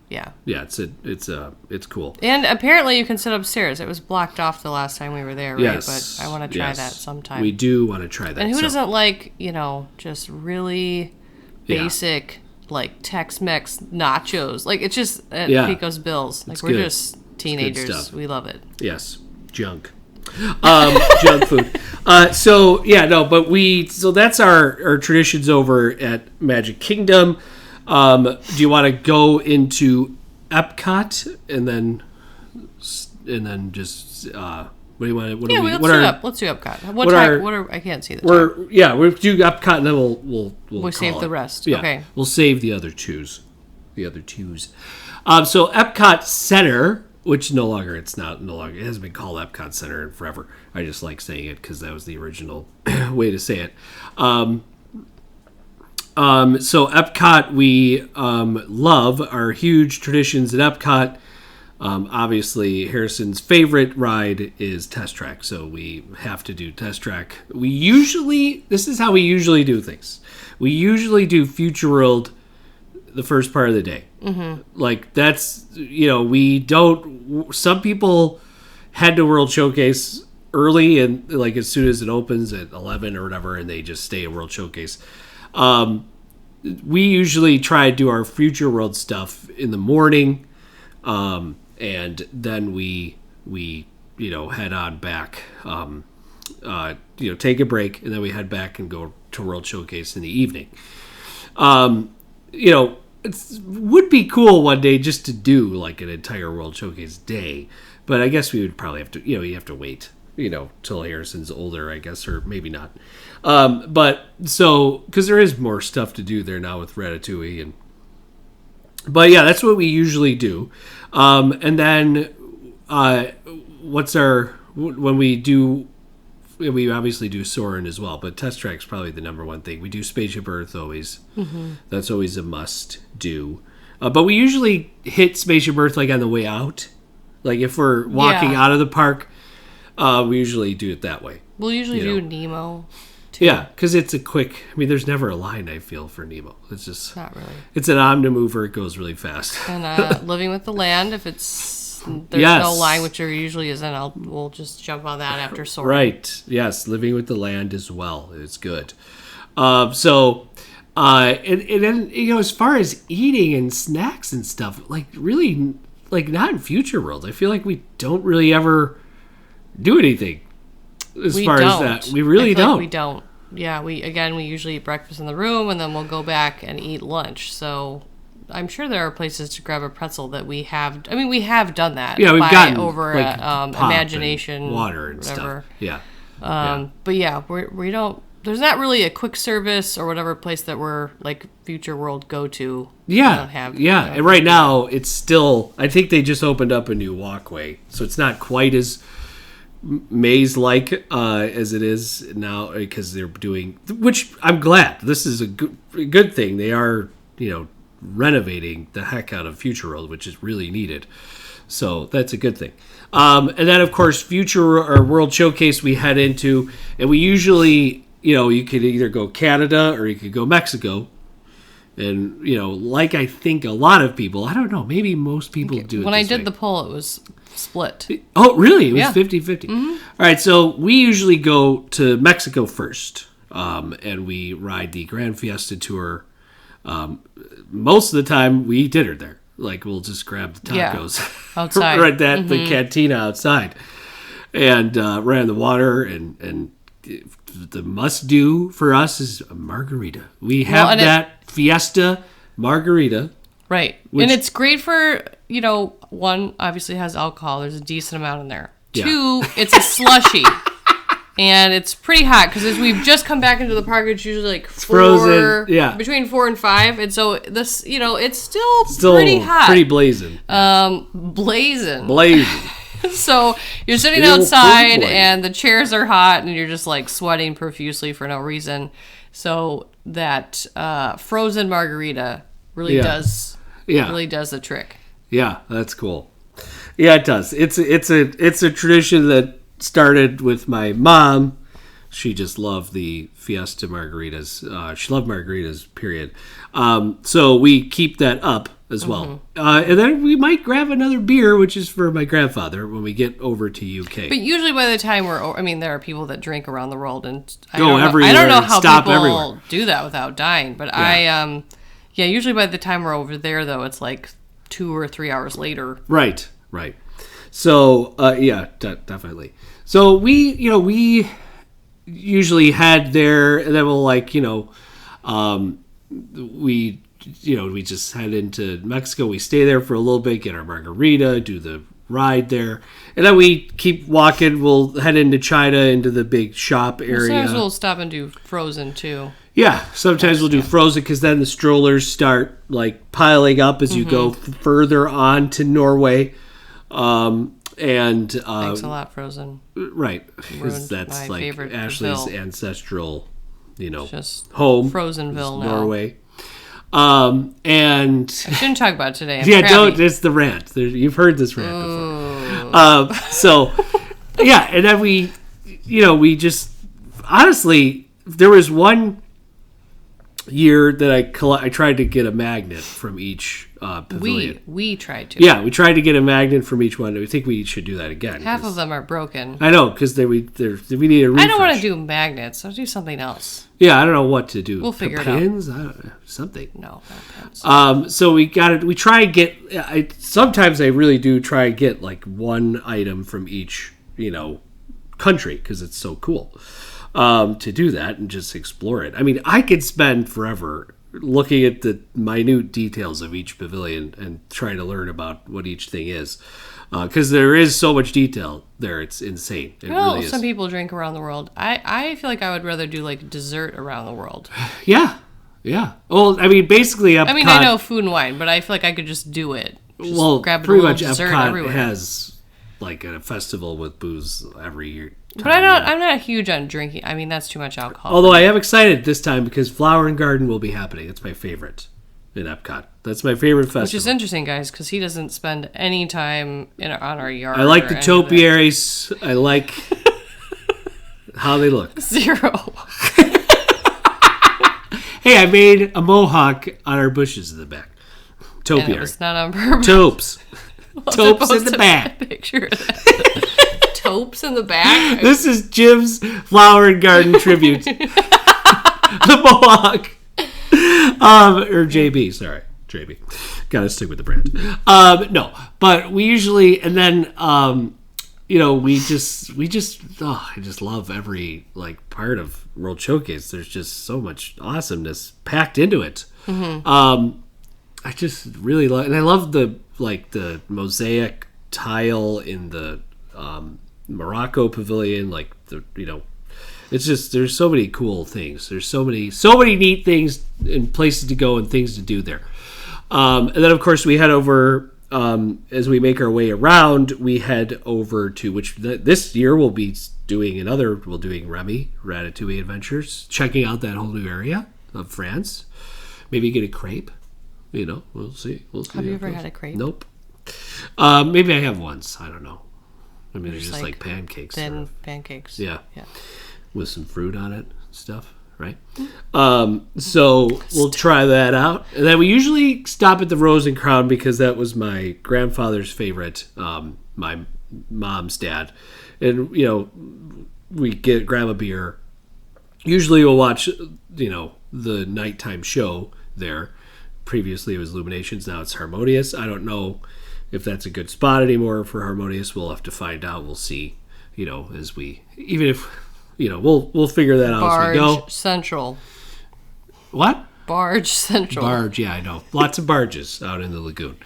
Speaker 2: Yeah.
Speaker 1: Yeah, it's cool.
Speaker 2: And apparently you can sit upstairs. It was blocked off the last time we were there, right?
Speaker 1: Yes,
Speaker 2: But I want to try
Speaker 1: yes.
Speaker 2: that sometime.
Speaker 1: We do want to try that.
Speaker 2: And who
Speaker 1: so-
Speaker 2: doesn't like, just really basic, Tex-Mex nachos? Like, it's just at Pico's Bills. Like,
Speaker 1: It's
Speaker 2: we're
Speaker 1: good.
Speaker 2: just teenagers.
Speaker 1: stuff.
Speaker 2: We love it.
Speaker 1: Yes, junk. Junk food. So that's our traditions over at Magic Kingdom. Do you want to go into Epcot and then just what do you want? What
Speaker 2: Yeah,
Speaker 1: do we,
Speaker 2: let's
Speaker 1: what
Speaker 2: do
Speaker 1: are,
Speaker 2: Let's do Epcot.
Speaker 1: what are-
Speaker 2: What are? I can't see the time.
Speaker 1: we'll do Epcot and then we'll call
Speaker 2: save the
Speaker 1: it.
Speaker 2: rest.
Speaker 1: Yeah,
Speaker 2: Okay.
Speaker 1: we'll save the other twos. So Epcot Center, which no longer it hasn't been called Epcot Center in forever. I just like saying it because that was the original way to say it. So Epcot, we love our huge traditions at Epcot. Obviously, Harrison's favorite ride is Test Track, so we have to do Test Track. This is how we usually do things. We usually do Future World the first part of the day. Mm-hmm. Like, that's, we don't, some people head to World Showcase early and, as soon as it opens at 11 or whatever, and they just stay at World Showcase. We usually try to do our Future World stuff in the morning. And then we head on back, take a break, and then we head back and go to World Showcase in the evening. It would be cool one day just to do an entire World Showcase day, but I guess we would probably have to, you have to wait, till Harrison's older, I guess, or maybe not. Because there is more stuff to do there now with Ratatouille but yeah, that's what we usually do. And then, when we obviously do Soarin' as well, but Test Track's probably the number one thing. We do Spaceship Earth always. Mm-hmm. That's always a must do. But we usually hit Spaceship Earth on the way out. If we're walking out of the park, we usually do it that way.
Speaker 2: We'll usually do Nemo. Too.
Speaker 1: Yeah, because it's a quick. There's never a line, I feel, for Nemo. It's just
Speaker 2: not really.
Speaker 1: It's an omnimover. It goes really fast.
Speaker 2: And Living with the Land, if there's no line, which there usually isn't, we'll just jump on that after Soarin'.
Speaker 1: Right. Yes, Living with the Land as well. It's good. And then as far as eating and snacks and stuff, really, not in Future World. I feel like we don't really ever do anything. As
Speaker 2: we
Speaker 1: far
Speaker 2: don't.
Speaker 1: as that, we really don't.
Speaker 2: We don't. Yeah, we usually eat breakfast in the room, and then we'll go back and eat lunch. So I'm sure there are places to grab a pretzel that we have. I mean, we have done that.
Speaker 1: Yeah, we've gotten
Speaker 2: over
Speaker 1: pop
Speaker 2: Imagination,
Speaker 1: and water and
Speaker 2: whatever.
Speaker 1: stuff. Yeah.
Speaker 2: But yeah, we don't. There's not really a quick service or whatever place that we're Future World go to.
Speaker 1: Yeah,
Speaker 2: have,
Speaker 1: And right now it's still. I think they just opened up a new walkway, so it's not quite as maze-like as it is now, because they're doing, which I'm glad. This is a good thing. They are renovating the heck out of Future World, which is really needed. So that's a good thing. And then of course Future or World Showcase we head into, and we usually you could either go Canada or you could go Mexico. And, like I think a lot of people, I don't know, maybe most people do it
Speaker 2: When I
Speaker 1: this
Speaker 2: did
Speaker 1: way.
Speaker 2: the poll, it was split.
Speaker 1: Oh, really? It was
Speaker 2: Yeah.
Speaker 1: 50-50. All right, so we usually go to Mexico first, and we ride the Grand Fiesta Tour. Most of the time, we eat dinner there. Like, we'll just grab the
Speaker 2: Yeah.
Speaker 1: tacos
Speaker 2: Outside.
Speaker 1: right at the cantina outside. And right on the water, and the must-do for us is a margarita. We have
Speaker 2: and
Speaker 1: that Fiesta margarita.
Speaker 2: Right.
Speaker 1: Which-
Speaker 2: And it's great for, one, obviously has alcohol. There's a decent amount in there.
Speaker 1: Yeah.
Speaker 2: Two, it's a slushy. And it's pretty hot because as we've just come back into the park, it's usually like
Speaker 1: frozen, yeah.
Speaker 2: between 4 and 5. And so this, it's still pretty hot.
Speaker 1: Pretty blazing.
Speaker 2: Blazing.
Speaker 1: Blazing.
Speaker 2: So you're sitting
Speaker 1: Still
Speaker 2: outside
Speaker 1: pretty
Speaker 2: and the chairs are hot and you're just like sweating profusely for no reason. So that frozen margarita really
Speaker 1: Yeah.
Speaker 2: does the trick.
Speaker 1: Yeah, that's cool. Yeah, it does. It's a tradition that started with my mom. She just loved the Fiesta margaritas. She loved margaritas, period. So we keep that up as well. And then we might grab another beer, which is for my grandfather when we get over to UK.
Speaker 2: But usually by the time there are people that drink around the world and I
Speaker 1: Go
Speaker 2: don't know,
Speaker 1: everywhere,
Speaker 2: I don't know how
Speaker 1: stop
Speaker 2: people
Speaker 1: everywhere.
Speaker 2: do that without dying. But usually by the time we're over there though, it's like 2 or 3 hours later.
Speaker 1: Right. So, definitely. So we usually head there, and then we'll we just head into Mexico. We stay there for a little bit, get our margarita, do the ride there, and then we keep walking. We'll head into China, into the big shop area.
Speaker 2: Sometimes we'll stop and do frozen too.
Speaker 1: Yeah, sometimes we'll do frozen because then the strollers start like piling up as you go further on to Norway.
Speaker 2: Thanks a lot, Frozen.
Speaker 1: Right, because
Speaker 2: Ruined
Speaker 1: that's
Speaker 2: my
Speaker 1: like
Speaker 2: favorite
Speaker 1: Ashley's
Speaker 2: Ville.
Speaker 1: ancestral,
Speaker 2: Just
Speaker 1: home,
Speaker 2: Frozenville now.
Speaker 1: Norway. And
Speaker 2: I shouldn't talk about it today. I'm
Speaker 1: yeah,
Speaker 2: crabby.
Speaker 1: don't. It's the rant. You've heard this rant before. So yeah, and then we just honestly, there was one year that I tried to get a magnet from each pavilion.
Speaker 2: We tried to.
Speaker 1: Yeah, we tried to get a magnet from each one. I think we should do that again.
Speaker 2: Half of them are broken.
Speaker 1: I know, because we need a refresh.
Speaker 2: I don't want to do magnets. I'll do something else.
Speaker 1: Yeah, I don't know what to do.
Speaker 2: We'll figure it out.
Speaker 1: Pins? I don't know, something.
Speaker 2: No, not pens.
Speaker 1: So we got it. We try and get. Sometimes I really do try and get like one item from each, country because it's so cool to do that and just explore it. I mean, I could spend forever looking at the minute details of each pavilion and trying to learn about what each thing is, because there is so much detail there. It's insane. It really is.
Speaker 2: Some people drink around the world. I feel like I would rather do like dessert around the world.
Speaker 1: Yeah. Well, I mean, basically, Epcot,
Speaker 2: I know food and wine, but I feel like I could just do it. Just grab a
Speaker 1: pretty
Speaker 2: little
Speaker 1: much
Speaker 2: dessert
Speaker 1: Epcot
Speaker 2: everywhere.
Speaker 1: has like a festival with booze every year.
Speaker 2: But I'm not huge on drinking. I mean, that's too much alcohol.
Speaker 1: Although I am excited this time because Flower and Garden will be happening. It's my favorite in Epcot. That's my favorite festival.
Speaker 2: Which is interesting, guys, because he doesn't spend any time on our yard.
Speaker 1: I like
Speaker 2: or
Speaker 1: the
Speaker 2: any of that.
Speaker 1: topiaries. I like how they look.
Speaker 2: 0.
Speaker 1: Hey, I made a mohawk on our bushes in the back.
Speaker 2: And it
Speaker 1: Topiary.
Speaker 2: was not on purpose.
Speaker 1: Taupes. Taupes in
Speaker 2: Supposed
Speaker 1: the
Speaker 2: to
Speaker 1: back.
Speaker 2: Picture of that. Taupes in the back.
Speaker 1: This is Jim's Flower and Garden tribute. The mohawk. Or JB, sorry. JB. Gotta stick with the brand. No, but we usually, and then, I just love every like part of World Showcase. There's just so much awesomeness packed into it. I just really love, and I love the mosaic tile in the Morocco pavilion. It's just, there's so many cool things. There's so many neat things and places to go and things to do there. And then of course we head over, as we make our way around, we head over to this year we'll be doing Remy Ratatouille Adventures, checking out that whole new area of France. Maybe get a crepe. We'll see.
Speaker 2: Have you ever had a crepe?
Speaker 1: Nope. Maybe I have once. I don't know. I mean, they're just like pancakes.
Speaker 2: Thin pancakes.
Speaker 1: Yeah. With some fruit on it and stuff, right? So we'll try that out. And then we usually stop at the Rose and Crown because that was my grandfather's favorite, my mom's dad. And, we grab a beer. Usually we'll watch, the nighttime show there. Previously it was Illuminations, now it's Harmonious. I don't know if that's a good spot anymore for Harmonious. We'll have to find out. We'll see, as we, even if, we'll figure that out as we go.
Speaker 2: Barge Central.
Speaker 1: What?
Speaker 2: Barge Central.
Speaker 1: Barge, yeah, I know. Lots of barges out in the lagoon.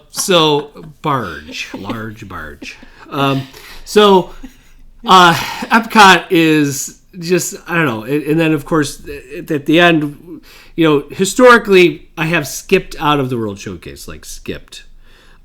Speaker 1: So, barge, large barge. Epcot is just, I don't know. And then, of course, at the end, historically, I have skipped out of the World Showcase, skipped.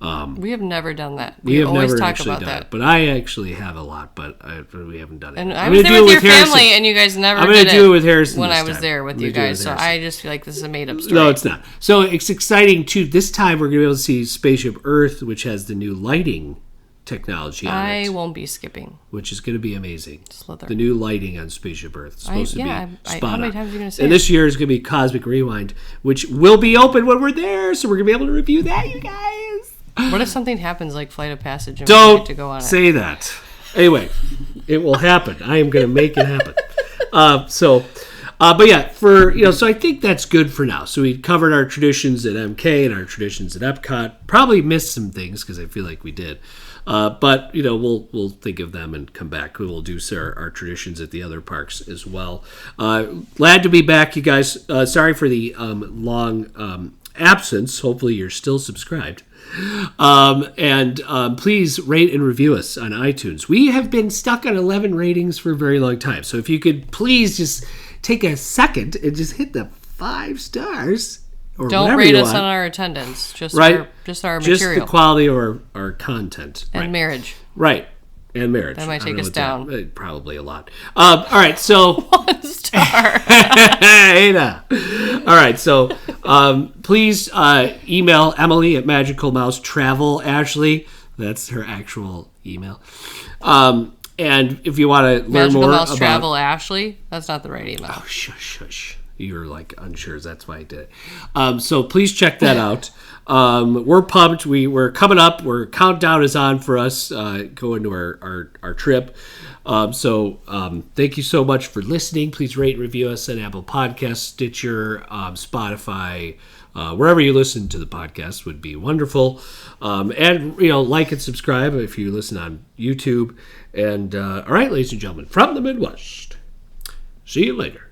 Speaker 2: We have never done that.
Speaker 1: We have
Speaker 2: always
Speaker 1: never
Speaker 2: talk
Speaker 1: actually
Speaker 2: about
Speaker 1: done
Speaker 2: that.
Speaker 1: it. But I actually have a lot, but we haven't done it.
Speaker 2: And I was there with your family, and you guys never did it.
Speaker 1: I'm going to do it with Harrison
Speaker 2: when
Speaker 1: this
Speaker 2: I was
Speaker 1: time.
Speaker 2: there with you guys. So I just feel like this is a made-up story.
Speaker 1: No, it's not. So it's exciting, too. This time, we're going to be able to see Spaceship Earth, which has the new lighting technology on it.
Speaker 2: I won't be skipping.
Speaker 1: Which is going to be amazing.
Speaker 2: Slither.
Speaker 1: The new lighting on Spaceship Earth. It's supposed to be spot
Speaker 2: how
Speaker 1: on.
Speaker 2: many times are you going to say
Speaker 1: And
Speaker 2: it?
Speaker 1: this year is going to be Cosmic Rewind, which will be open when we're there, so we're going to be able to review that, you guys.
Speaker 2: What if something happens like Flight of Passage and we get to go on
Speaker 1: Don't
Speaker 2: it?
Speaker 1: say that. Anyway, it will happen. I am going to make it happen. But yeah, so I think that's good for now. So we covered our traditions at MK and our traditions at Epcot. Probably missed some things because I feel like we did. But we'll think of them and come back. We'll do our traditions at the other parks as well. Glad to be back, you guys. Sorry for the long absence. Hopefully you're still subscribed. And please rate and review us on iTunes. We have been stuck on 11 ratings for a very long time. So if you could please just take a second and just hit the 5 stars. Or
Speaker 2: Don't rate us on our attendance, just our material.
Speaker 1: Just the quality of our content.
Speaker 2: And marriage.
Speaker 1: Right. And marriage.
Speaker 2: That might take us down.
Speaker 1: Probably a lot. All right, so...
Speaker 2: 1 star.
Speaker 1: Hey now. All right, so please email Emily at Magical Mouse Travel Ashley. That's her actual email. And if you want to learn
Speaker 2: Magical
Speaker 1: more
Speaker 2: Mouse
Speaker 1: about...
Speaker 2: Travel Ashley? That's not the right email.
Speaker 1: Oh, shush. You're unsure. That's why I did it. So please check that out. We're pumped. We're coming up. Countdown is on for us going to our trip. Thank you so much for listening. Please rate and review us on Apple Podcasts, Stitcher, Spotify, wherever you listen to the podcast would be wonderful. And like and subscribe if you listen on YouTube. And all right, ladies and gentlemen, from the Midwest. See you later.